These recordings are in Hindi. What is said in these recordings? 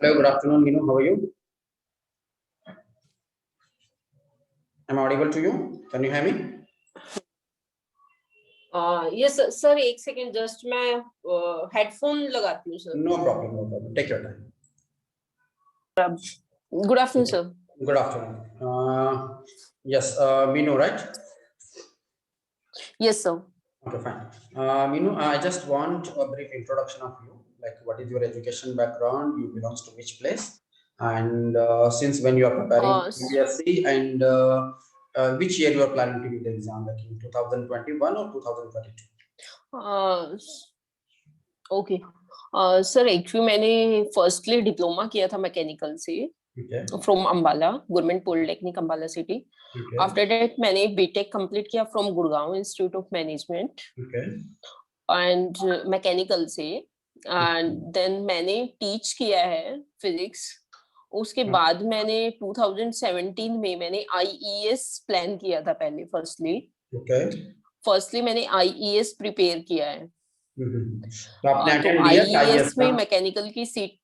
Hello, good afternoon, Minu. How are you? Am I audible to you? Can you hear me? Yes, sir. एक सेकेंड जस्ट मैं हेडफोन लगाती हूँ sir. No problem, no problem. Take your time. Good afternoon, sir. Good afternoon. Yes, Minu, right? Yes, sir. Okay, fine. Minu, I just want a brief introduction of you. Like, what is your education background? You belongs to which place? And since when you are preparing CBSE, and which year you are planning to give the exam? Like in 2021 or 2022? Okay sir, actually मैंने फर्स्टली डिप्लोमा किया था मैकेनिकल से from Ambala, government polytechnic Ambala city. After that मैंने बीटेक कंप्लीट किया from Gurgaon institute of management and mechanical से. एंड देन मैंने टीच किया है फिजिक्स. उसके बाद मैंने 2017 में मैंने आईईएस प्लान किया था पहले. फर्स्टली मैंने आईईएस प्रिपेयर किया है. तो आईईएस में मैकेनिकल की सीट.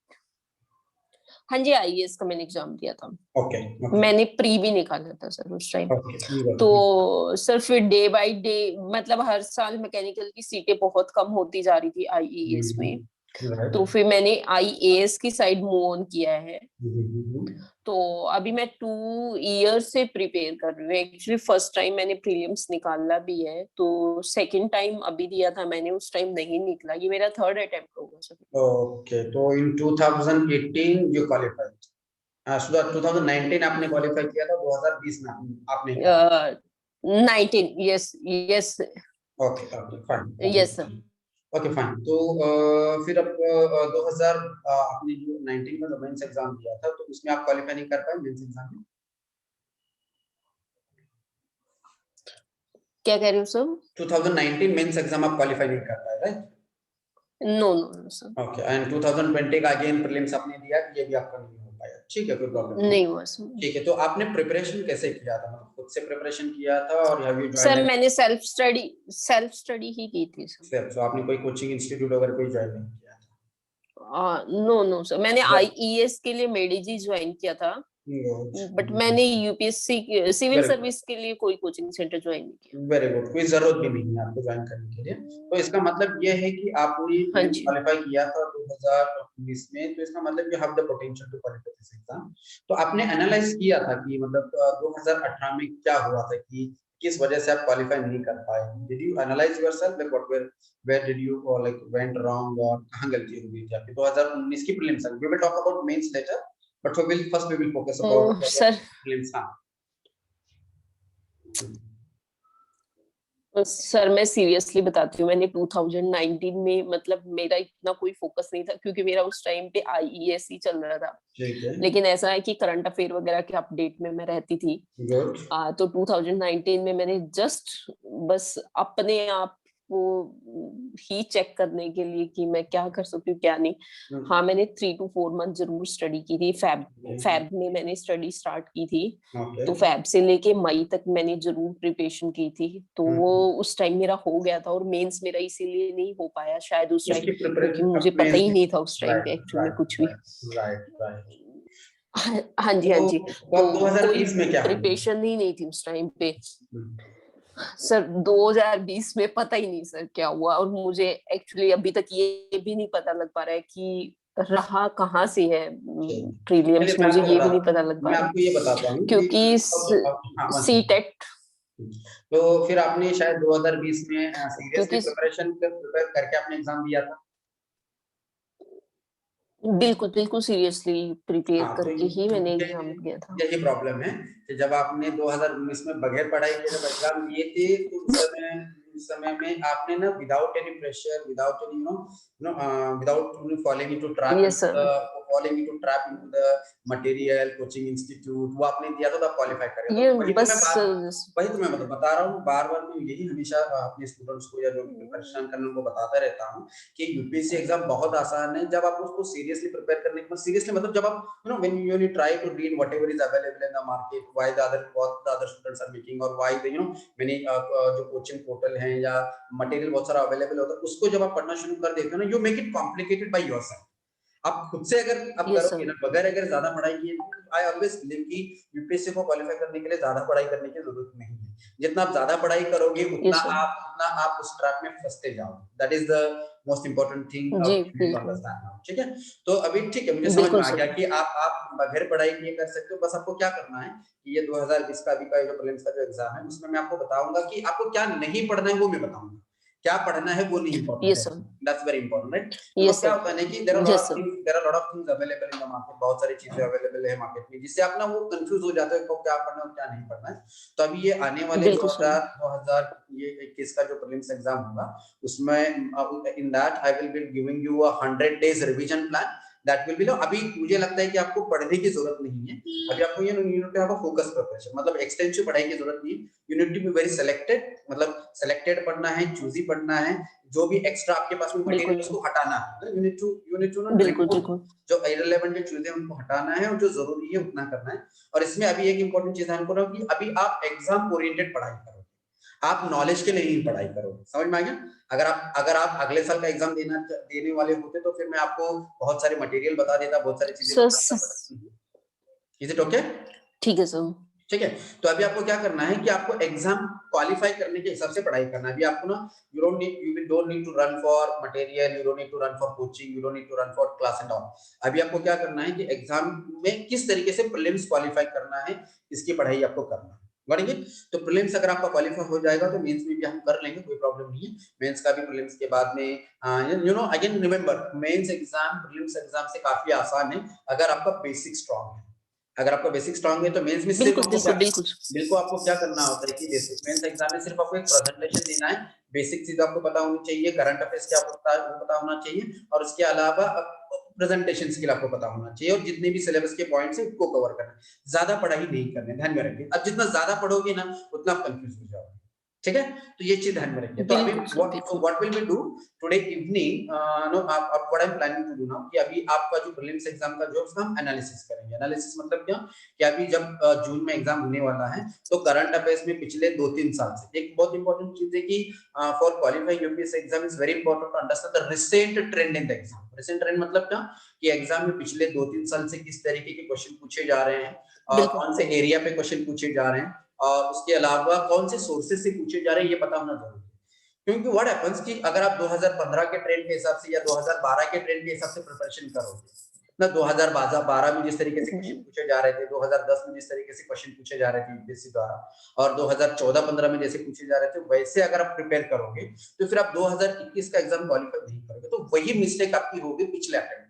हाँ जी, आईईएस का मैंने एग्जाम दिया था. मैंने प्री भी निकाला था सर उस टाइम. तो सर फिर डे बाय डे मतलब हर साल मैकेनिकल की सीटें बहुत कम होती जा रही थी आईईएस में. तो फिर मैंने आईएएस की साइड मूव ऑन किया है. तो अभी मैं 2 इयर्स से प्रिपेयर कर रही हूँ. एक्चुअली फर्स्ट टाइम मैंने प्रीलिम्स निकाला भी है, तो सेकंड टाइम अभी दिया था मैंने, उस टाइम नहीं निकला. ये मेरा थर्ड अटेम्प्ट होगा सर. ओके, तो इन 2018 यू क्वालिफाइड. सो 2019 आपने क्वालिफाई किया था, 2020 में आपने 19. Yes yes. Okay fine. Yes sir. Okay fine. तो फिर अब 2000 आपने जो 19 में मेंस एग्जाम दिया था, तो उसमें आप क्वालिफाई नहीं कर पाए मेंस एग्जाम में? क्या कह रहे हो सर? 2019 मेंस एग्जाम आप क्वालिफाई नहीं कर पाए, right? No no sir. Okay. And 2020 का अगेन प्रीलिम्स आपने दिया, ये भी आपका नहीं हो पाया. ठीक है, कोई प्रॉब्लम नहीं हुआ सर. ठीक है. तो आपने प्रिपरेशन कैसे किया था? मतलब खुद से प्रिपरेशन किया था और हैव यू सर मैंने सेल्फ स्टडी ही की थी सर. तो आपने कोई कोचिंग इंस्टीट्यूट वगैरह कोई ज्वाइन नहीं किया था? नो सर, मैंने आईईएस के लिए मेडिजी ज्वाइन किया था. बट मैंने यूपीएससी सिविल सर्विस के लिए कोई कोचिंग सेंटर ज्वाइन नहीं किया. Very good. कोई जरूरत भी नहीं है आपको ज्वाइन करने के लिए. तो इसका मतलब ये है कि आपने क्वालिफाई किया था 2019 में, तो इसका मतलब you have the potential to qualify this exam. तो आपने एनालाइज किया था कि मतलब 2018 में क्या हुआ था कि किस वजह से आप क्वालिफाई नहीं कर पाए? Did you analyse yourself like what where did you like went wrong, और कहां गलती हो गई थी आपकी? 2019 की prelims. We will talk about mains later, but we will focus about prelims. Sir मैं सीरियसली बताती हूँ, मैंने 2019 में मतलब मेरा इतना कोई फोकस नहीं था, क्योंकि मेरा उस टाइम पे आईईएस ही चल रहा था. लेकिन ऐसा है कि करंट अफेयर वगैरह के अपडेट में मैं रहती थी. तो 2019 में मैंने जस्ट बस अपने आप को ही चेक करने के लिए कि मैं क्या कर सकती हूँ क्या नहीं. हाँ, मैंने 3 to 4 मंथ जरूर स्टडी की थी. फैब में मैंने स्टडी स्टार्ट की थी. तो फैब से लेके मई तक मैंने जरूर प्रिपरेशन की थी. तो वो उस टाइम मेरा हो गया था, और मेंस मेरा इसीलिए नहीं हो पाया शायद उस टाइम, क्योंकि मुझे पता ही नहीं था उस टाइम पे एक्चुअली कुछ भी. हाँ जी. तो कोई प्रिपरेशन ही नहीं थी उस टाइम पे सर. 2020 में पता ही नहीं सर क्या हुआ, और मुझे एक्चुअली अभी तक ये भी नहीं पता लग पा रहा है कि रहा कहाँ से है प्रीलिम्स. मुझे ये भी नहीं पता लग पा रहा. मैं आपको ये बताता हूँ क्योंकि सीटेट. तो फिर आपने शायद 2020 में सीरियसली प्रिपेयर करके आपने एग्जाम दिया था? बिल्कुल सीरियसली प्रिपेयर करके ही मैंने एग्जाम दिया था. यही प्रॉब्लम है कि जब आपने 2019 में बगैर पढ़ाई के जब एग्जाम दिए थे, तो उस समय में आपने ना without any pressure, without any without following into trap into the material coaching institute, वो आपने दिया था, तो आप क्वालिफाई कर रहे थे. वही तो मैं मतलब बता रहा हूँ. बार-बार मैं यही हमेशा अपने स्टूडेंट्स को या जो प्रिपरेशन करने को बताता रहता हूँ कि यूपीएससी एग्जाम बहुत आसान है जब आप उसको सीरियसली प्रिपेयर करने के बाद. सीरियसली मतलब जब आप when you try to read whatever is available in the market, why what the other students are making, or why the many जो कोचिंग पोर्टल हैं या मटेरियल बहुत सारा अवेलेबल होता है, उसको जब आप पढ़ना शुरू कर देते हो ना, you make it complicated by yourself. आप खुद से अगर आप करोगे ना, बगैर अगर ज्यादा पढ़ाई किए, आई ऑलवेज बिलीव कि यूपीएससी को क्वालिफाई करने के लिए ज्यादा पढ़ाई करने की जरूरत नहीं है। जितना आप ज्यादा पढ़ाई करोगे उतना आप उस ट्रैप में फंसते जाओगे। That is the most important thing to understand now, ठीक है। तो अभी ठीक है, मुझे समझ में आ गया कि आप बगैर पढ़ाई किए कर सकते हो। बस आपको क्या करना है कि ये 2020 का अभी का जो प्रीलिम्स का जो एग्जाम है उसमें मैं आपको बताऊंगा कि आपको क्या नहीं पढ़ना है, वो मैं बताऊंगा। क्या पढ़ना है वो नहीं इंपॉर्टेंट है, दैट्स वेरी इंपॉर्टेंट, राइट। तो क्या होता है ना कि there are lot of things available in the market, बहुत सारी चीजें अवेलेबल है मार्केट में, जिससे आप ना वो कंफ्यूज हो जाते हो क्या पढ़ना है और क्या नहीं पढ़ना है। तो अभी ये आने वाले 2021 का जो प्रीलिम्स एग्जाम होगा उसमें in that I will be giving you a 100 days revision plan that will be low. अभी मुझे लगता है कि आपको पढ़ने की जरूरत नहीं है, अभी आपको ये यूनिट पे आपको फोकस प्रिपरेशन, मतलब एक्सटेंसिव पढ़ाई की जरूरत नहीं है। You need to be very selected, मतलब सिलेक्टेड पढ़ना है, चूजी पढ़ना है, जो भी एक्स्ट्रा आपके पास में मटेरियल उसको हटाना है। You need to know remove जो इररिलेवेंट चीजें उनको हटाना है और जो जरूरी है उतना करना है। और इसमें अभी एक इंपॉर्टेंट चीज ध्यान करो कि अभी आप एग्जाम ओरिएंटेड पढ़ाई करोगे, आप नॉलेज के लिए ही पढ़ाई करोगे, समझ में आ गया। अगर आप अगले साल का एग्जाम देने वाले होते तो फिर मैं आपको बहुत सारे मटेरियल बता देता, बहुत सारी चीजें। Is it okay? ठीक है सर, ठीक है। तो अभी आपको क्या करना है कि आपको एग्जाम क्वालिफाई करने के हिसाब से पढ़ाई करना है। अभी आपको ना you don't need to run for material, you don't need to run for coaching, you don't need to run for class and all. अभी आपको क्या करना है कि एग्जाम में किस तरीके से प्रीलिम्स क्वालिफाई करना है, इसकी पढ़ाई आपको करना है। बढ़ेंगे तो प्रीलिम्स अगर आपका क्वालिफाई हो जाएगा तो मेंस में भी हम कर लेंगे, कोई प्रॉब्लम नहीं है। मेंस का भी प्रीलिम्स के बाद में you know again remember, mains exam prelims exam से काफी आसान है अगर आपका बेसिक स्ट्रांग है। अगर आपका बेसिक स्ट्रांग है तो मेंस में सिर्फ बिल्कुल आपको क्या करना होता है कि बेसिक मेंस एग्जाम में सिर्फ आपको एक प्रेजेंटेशन देना है, बेसिक चीज आपको पता होनी चाहिए, करंट अफेयर्स क्या पता होना चाहिए, और उसके अलावा प्रेजेंटेशन स्किल आपको पता होना चाहिए, और जितने भी सिलेबस के पॉइंट्स हैं उसको कवर करना है। ज्यादा पढ़ाई नहीं करनी, ध्यान में रखिए। अब जितना ज्यादा पढ़ोगे ना उतना आप कंफ्यूज हो जाओगे, ठीक है। तो ये चीज ध्यान में रखिए। तो अभी what will we do today evening, no आप what I am planning to do now कि अभी आपका जो प्रीलिम्स एग्जाम का जो हम एनालिसिस करेंगे। एनालिसिस मतलब क्या कि अभी जब जून में एग्जाम होने वाला है तो करंट अफेयर्स में पिछले 2-3 साल से एक बहुत इंपॉर्टेंट चीज है कि for qualifying UPSC exam is very important to understand the recent trend in the exam. Recent trend मतलब क्या कि एग्जाम में पिछले 2-3 साल से किस तरीके के क्वेश्चन पूछे जा रहे हैं, कौन से एरिया पे क्वेश्चन पूछे जा रहे हैं, और उसके अलावा कौन से सोर्सेज से पूछे जा रहे हैं, ये पता होना जरूरी है। क्योंकि व्हाट हैपेंस कि अगर आप 2015 के ट्रेंड के हिसाब से या 2012 के ट्रेंड के हिसाब से प्रिपरेशन करोगे ना, 2012 में जिस तरीके से क्वेश्चन पूछे जा रहे थे, 2010 में जिस तरीके से क्वेश्चन पूछे जा रहे थे यूपीएससी द्वारा, और 2014-15 में जैसे पूछे जा रहे थे, वैसे अगर आप प्रिपेयर करोगे तो फिर आप 2021 का एग्जाम क्वालिफाई नहीं करोगे। तो वही मिस्टेक आपकी होगी पिछले अटेम्प्ट में।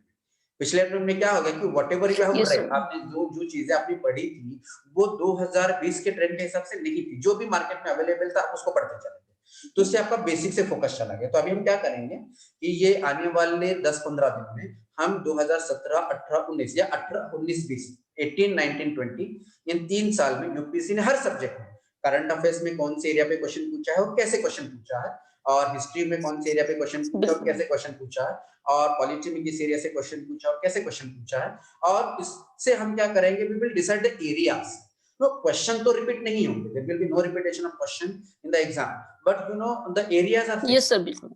पिछले अटेम्प्ट में क्या हो गया कि व्हाटएवर यू हैव रेड, आपने जो चीजें आपने पढ़ी थी वो 2020 के ट्रेंड के हिसाब से नहीं थी, जो भी मार्केट में अवेलेबल था आप उसको पढ़ते चले गए, तो इससे आपका बेसिक से फोकस चला गया। तो अभी हम क्या करेंगे कि ये आने वाले 10-15 दिन में हम 2017, 18, 19 या 18, 19, 20, 18, 19, 20 इन 3 साल में यूपीएससी ने हर सब्जेक्ट में करंट अफेयर्स में कौन से एरिया पे क्वेश्चन पूछा है और कैसे क्वेश्चन पूछा है, और हिस्ट्री में कौन से एरिया पे क्वेश्चन पूछा और कैसे क्वेश्चन पूछा है, और पॉलिटी में किस एरिया से क्वेश्चन पूछा और कैसे क्वेश्चन पूछा है। और इससे हम क्या करेंगे, we will decide the areas. No question तो रिपीट नहीं होंगे, there will be no repetition of question in the exam, but you know the areas are, yes sir, बिल्कुल।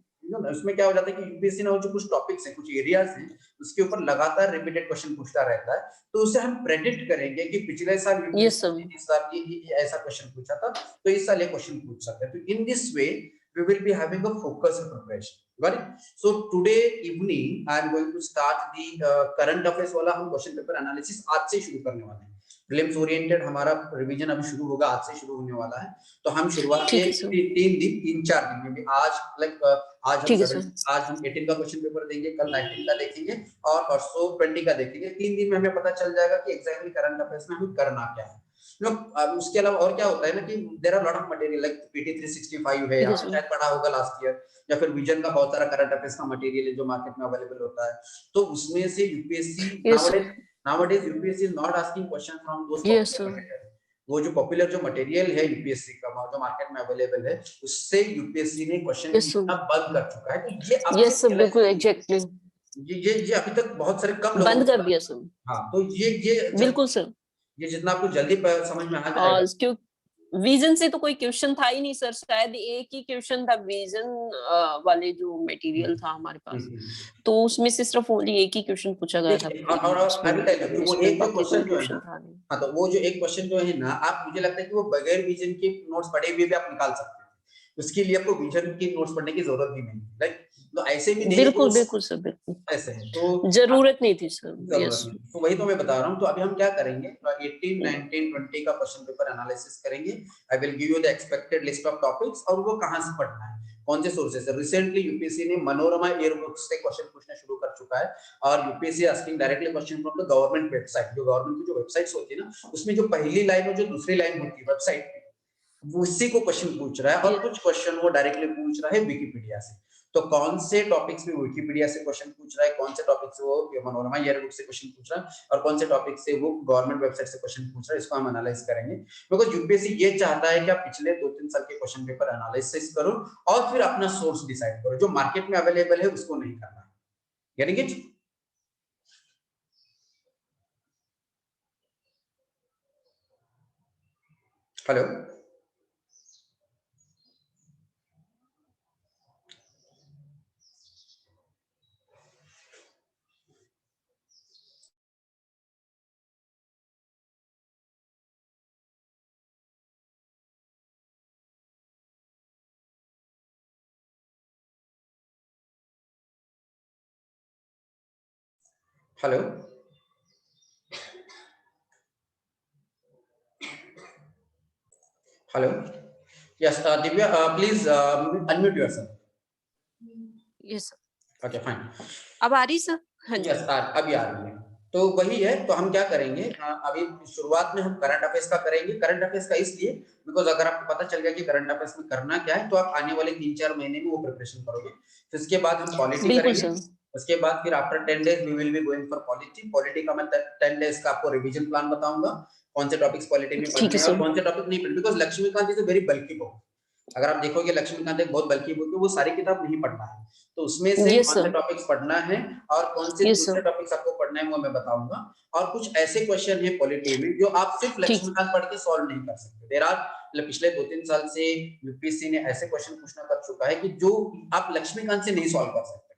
उसमें क्या हो जाता है कि यूपीएससी ना जो कुछ टॉपिक्स हैं, कुछ एरियाज हैं, उसके ऊपर लगातार रिपीटेड क्वेश्चन पूछता रहता है, तो उससे हम प्रेडिक्ट करेंगे कि पिछले साल यूपीएससी ने इस साल ये ऐसा क्वेश्चन पूछा था, तो इस साल ये क्वेश्चन पूछ सकते हैं। तो in this way we will be having a focused preparation. Got it? So today evening I am going to start the current affairs वाला हम क्वेश्चन पेपर एनालिसिस आज से शुरू करने वाले हैं। प्रीलिम्स ओरिएंटेड हमारा रिवीजन अभी शुरू होगा, आज से शुरू होने वाला है। तो हम शुरुआत के 3-4 दिन में भी आज आज हम 18 का क्वेश्चन पेपर देंगे, कल 19 का देखेंगे और परसों 20 का देखेंगे। 3 दिन में हमें पता चल जाएगा कि एग्जैक्टली करंट अफेयर्स में हमें करना क्या है। उसके अलावा और क्या होता है ना कि there are lot of material like PT 365 है, आपने शायद पढ़ा होगा लास्ट ईयर, या फिर विजन का बहुत सारा करंट अफेयर्स का मटेरियल है जो मार्केट में अवेलेबल होता है। तो उसमें से UPSC nowadays UPSC is not asking question from those material. वो जो पॉपुलर जो मटेरियल है यूपीएससी का जो मार्केट में अवेलेबल है, उससे यूपीएससी ने क्वेश्चन पूछना बंद कर चुका है। तो ये यस सर, बिल्कुल एग्जैक्टली, ये अभी तक बहुत सारे कम लोग बंद कर दिया सर। हाँ, तो ये बिल्कुल सर, ये जितना आपको जल्दी समझ में आ जाएगा, विजन से तो कोई क्वेश्चन था ही नहीं सर, शायद एक ही क्वेश्चन था विजन वाले जो मटेरियल था हमारे पास, तो उसमें से सिर्फ ओनली एक ही क्वेश्चन पूछा गया था और I will tell you, वो एक जो बाकी कोई क्वेश्चन जो है क्वेश्चन ना, था नहीं। हाँ, तो वो जो एक क्वेश्चन जो है ना, आप मुझे लगता है कि वो बगैर विजन के नोट्स पढ़े हुए भी आप निकाल सकते हैं, उसके लिए आपको विजन के नोट्स पढ़ने की जरूरत भी नहीं, राइट? तो ऐसे भी नहीं है कि बिल्कुल वो बिल्कुल सर, बिल्कुल ऐसे है, तो जरूरत नहीं थी सर। जरूरत यस, नहीं, तो वही तो मैं बता रहा हूँ। तो अभी हम क्या करेंगे, 18, 19, 20 का क्वेश्चन पेपर एनालिसिस करेंगे। I will give you the expected list of topics और वो कहाँ से पढ़ना है, कौन से सोर्सेस से। रिसेंटली यूपीएससी ने मनोरमा ईयरबुक से क्वेश्चन पूछना शुरू कर चुका है, और UPSC asking directly question from the government website. जो गवर्नमेंट की जो वेबसाइट्स होती है ना, उसमें जो पहली लाइन और जो दूसरी लाइन होती है वेबसाइट पे, उसी को क्वेश्चन पूछ रहा है, और कुछ क्वेश्चन वो डायरेक्टली पूछ रहा है विकिपीडिया से। तो कौन से टॉपिक्स में विकिपीडिया से क्वेश्चन पूछ रहा है, कौन से टॉपिक से वो मनोरमा ईयरबुक से क्वेश्चन पूछ रहा है, और कौन से टॉपिक से वो गवर्नमेंट वेबसाइट से क्वेश्चन पूछ रहा है, इसको हम एनालाइज करेंगे। बिकॉज यूपीएससी ये चाहता है कि आप पिछले 2-3 साल के क्वेश्चन पेपर एनालिसिस करो, और फिर अपना सोर्स डिसाइड करो। जो मार्केट में अवेलेबल है उसको नहीं करना है। Getting it? Hello, hello, hello, yes Divya, please unmute yourself. Yes sir. Okay, fine. अब आ रही सर? हाँ जी। यस, अभी आ रही है। तो वही है, तो हम क्या करेंगे, अभी शुरुआत में हम करंट अफेयर्स का करेंगे। करंट अफेयर्स का इसलिए बिकॉज अगर आपको पता चल गया कि करंट अफेयर्स में करना क्या है, तो आप आने वाले 3-4 महीने में वो प्रिपरेशन करोगे। फिर उसके बाद हम पॉलिटी बिल्कुल करेंगे। सर। उसके बाद फिर after 10 days we will be going for polity. Polity का मैं 10 डेज का आपको रिवीजन प्लान बताऊंगा, कौन से टॉपिक्स पॉलिटी में ठीक पढ़ने है हैं और सर। कौन से टॉपिक नहीं पढ़ने। Because Laxmikanth is a very bulky book. अगर आप देखोगे लक्ष्मीकांत एक बहुत बल्की बुक है, वो सारी किताब नहीं पढ़ना है। तो उसमें से यस कौन से सर। टॉपिक्स पढ़ना है और कौन से यस दूसरे सर। टॉपिक्स आपको पढ़ना है, वो मैं बताऊंगा। और कुछ ऐसे क्वेश्चन है पॉलिटी में जो आप सिर्फ ठीक। लक्ष्मीकांत पढ़ के सॉल्व नहीं कर सकते। देयर आर, पिछले 2-3 साल से यूपीएससी ने ऐसे क्वेश्चन पूछना कर चुका है कि जो आप लक्ष्मीकांत से नहीं सॉल्व कर सकते।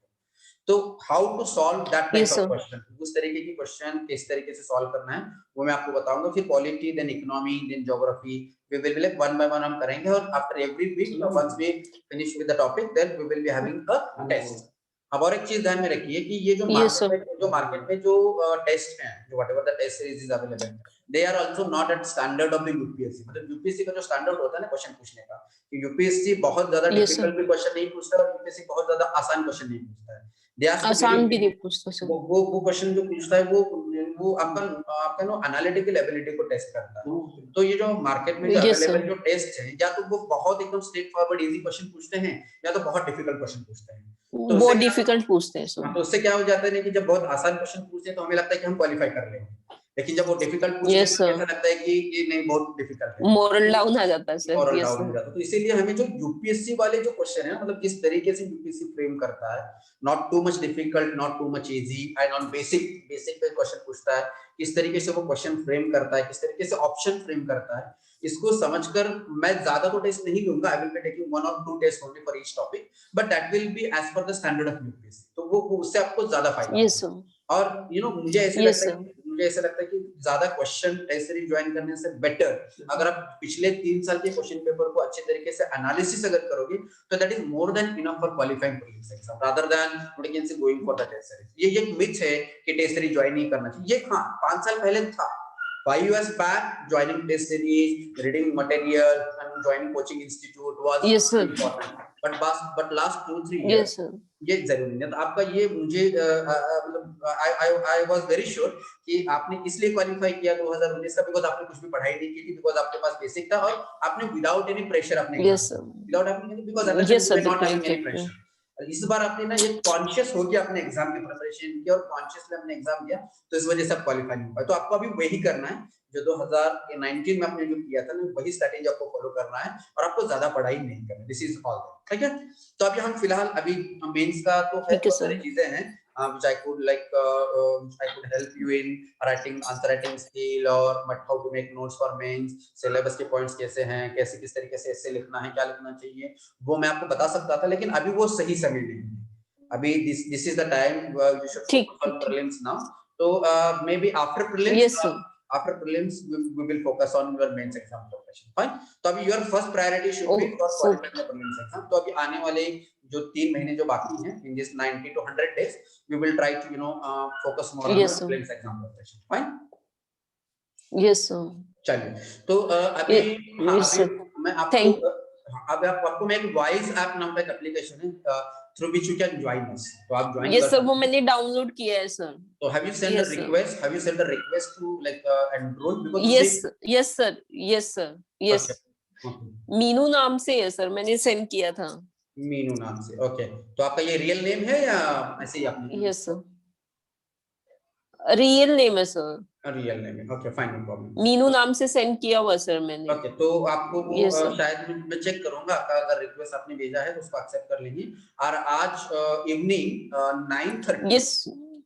तो how to solve that type yes of sir. Question, उस तरीके की क्वेश्चन किस तरीके से सॉल्व करना है, वो मैं आपको बताऊंगा। फिर polity, then economy, then geography, we will be one by one हम करेंगे। और after every week once we finish with the topic, then we will be having a test. अब और एक चीज ध्यान में रखिए कि ये जो यस सर। मार्केट में जो टेस्ट हैं, जो whatever the test series is available, they are also not at standard of the UPSC. मतलब यूपीएससी का जो स्टैंडर्ड होता है ना क्वेश्चन पूछने का, कि यूपीएससी बहुत ज्यादा यस सर। डिफिकल्ट भी क्वेश्चन नहीं पूछता और यूपीएससी बहुत ज्यादा आसान क्वेश्चन नहीं पूछता है। दे आस्क वेरी आसान भी नहीं पूछता सर। वो क्वेश्चन जो पूछता है वो आपका नो एनालिटिकल एबिलिटी को टेस्ट करता है। तो ये जो मार्केट में जो यस अवेलेबल सर। जो टेस्ट है, या तो वो बहुत एकदम स्ट्रेट फॉरवर्ड इजी क्वेश्चन पूछते हैं, या तो बहुत डिफिकल्ट क्वेश्चन पूछते हैं। तो बहुत उससे क्या डिफिकल्ट पूछते हैं सर। हाँ, तो उससे क्या हो जाता है ना कि जब बहुत आसान क्वेश्चन पूछते हैं तो हमें लगता है कि हम क्वालिफाई कर लेंगे, लेकिन जब वो डिफिकल्ट पूछ लेते यस हैं तो सर। ऐसा लगता है कि ये नहीं, बहुत डिफिकल्ट है। मोरल तो डाउन आ जाता है सर। मोरल यस डाउन हो सर। जाता है। तो इसीलिए हमें जो यूपीएससी वाले जो क्वेश्चन है, मतलब किस तरीके से यूपीएससी फ्रेम करता है, not too much difficult, not too much easy, and on basic basic पे क्वेश्चन पूछता है, किस तरीके से वो क्वेश्चन फ्रेम करता है, किस तरीके से ऑप्शन फ्रेम करता है, इसको समझकर मैं ज्यादा तो टेस्ट नहीं लूंगा। I will be taking 1 or 2 test only for each topic, but that will be as per the standard of UPSC. तो वो उससे आपको ज्यादा फायदा यस होगा। सर। और यस सर। मुझे ऐसा लगता है कि ज्यादा क्वेश्चन टेस्ट सीरीज ज्वाइन करने से बेटर अगर आप पिछले 3 साल के क्वेश्चन पेपर को अच्छे तरीके से एनालिसिस अगर करोगे, तो that is more than enough for qualifying prelims exam rather than going for the test series. ये एक मिथ है कि टेस्ट सीरीज ज्वाइन नहीं करना चाहिए। ये हाँ 5 साल पहले था, 5 years back joining test series, reading material and joining coaching institute was yes sir. important, but last 2-3 years yes sir. ये जरूरी नहीं। तो आपका ये मुझे मतलब आई वाज वेरी श्योर कि आपने इसलिए क्वालिफाई किया 2019 का, बिकॉज आपने कुछ भी पढ़ाई नहीं की थी, बिकॉज आपके पास बेसिक था और आपने विदाउट एनी प्रेशर अपने exam yes sir. Without any, because at the time yes you sir, were not बिल्कुल हैविंग एनी एग्जैक्टली। प्रेशर। इस बार आपने ना ये कॉन्शियस हो गया अपने एग्जाम की प्रिपरेशन की और कॉन्शियसली अपने एग्जाम दिया, तो इस वजह से आप क्वालिफाई नहीं हो पाए। तो आपको अभी वही करना है जो 2019 में आपने जो किया था ना, वही स्ट्रेटेजी आपको फॉलो करना है और आपको ज्यादा पढ़ाई नहीं करनी। दिस इज ऑल, ठीक है। तो अभी हम फिलहाल अभी मेंस का तो है, ठीक है बहुत सारी सर। चीजें हैं, which I could I could help you in answer writing skill और but how to make notes for mains, syllabus के points कैसे हैं, कैसे किस तरीके से ऐसे लिखना है, क्या लिखना चाहिए, वो मैं आपको बता सकता था, लेकिन अभी वो सही समय नहीं है। अभी this is the time you should focus on prelims now. So maybe after prelims, yes, after prelims we will focus on your mains exam preparation. Fine. तो अभी your first priority should be for qualifying the prelims exam. तो अभी आने वाले जो 3 महीने जो बाकी हैं, in this 90 to 100 days, we will try to focus more on the prelims exam preparation. Fine. Yes sir. चलिए, तो अभी मैं आपको आपको मैं एक वाइज ऐप नाम का एक एप्लीकेशन है through which you can join us. तो आप join yes sir, वो मैंने डाउनलोड किया है सर. तो have you sent a request? Have you sent a request to enroll? Because yes sir. Meenu नाम से है सर, मैंने सेंड किया था. मीनू नाम से, ओके. तो आपका ये रियल नेम है या ऐसे ही आपने? यस सर, रियल नेम है सर. रियल नेम है, okay, fine, no problem. Meenu नाम से सेंड किया हुआ सर मैंने. ओके, तो आपको वो शायद मैं चेक करूंगा, अगर रिक्वेस्ट आपने भेजा है तो उसको एक्सेप्ट कर लेंगे. और आज evening 9:30 yes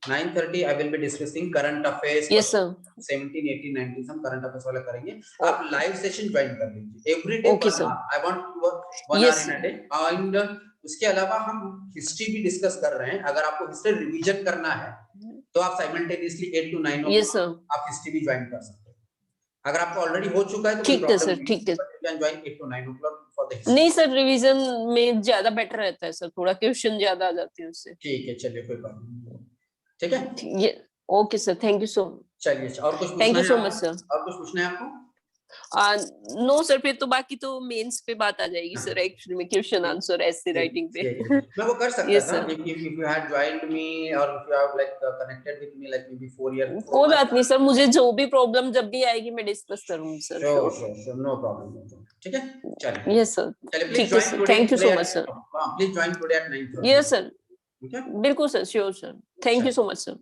9:30 I will be discussing current affairs. Yes sir. 17, 18, 19 हम current affairs वाला करेंगे. आप लाइव सेशन ज्वाइन कर लीजिए. Every day okay, sir. I want to work 1 hour in a day. And उसके अलावा हम हिस्ट्री भी डिस्कस कर रहे हैं. अगर आपको हिस्ट्री रिवीजन करना है तो आप साइमल्टेनियसली 8 to 9 yes, sir. आप हिस्ट्री भी ज्वाइन कर सकते हैं. अगर आपको ऑलरेडी हो चुका है तो ठीक है सर, ठीक है. Join 8 to 9 o'clock for the. नहीं सर, रिवीजन में ज्यादा बेटर रहता है सर, थोड़ा क्वेश्चन ज्यादा आ जाते हैं उससे. ठीक है, चलिए, कोई बात नहीं. ठीक है, ये okay sir, thank you so much. चलिए, और कुछ thank you so much sir. और कुछ पूछना है आपको? नो सर, फिर तो बाकी तो मेंस पे बात आ जाएगी सर, एक्चुअली में क्वेश्चन आंसर ऐसे राइटिंग पे. मैं वो कर सकता था if you had joined me or if you have connected with me like maybe 4 years. कोई बात नहीं सर, मुझे जो भी प्रॉब्लम जब भी आएगी मैं डिस्कस करूंगी सर. Sure, no problem. ठीक है, चलिए. यस सर, ठीक है sir, thank you so much sir. Please join today at 9:30. Yes sir, बिल्कुल sir, sure sir. Thank you so much sir.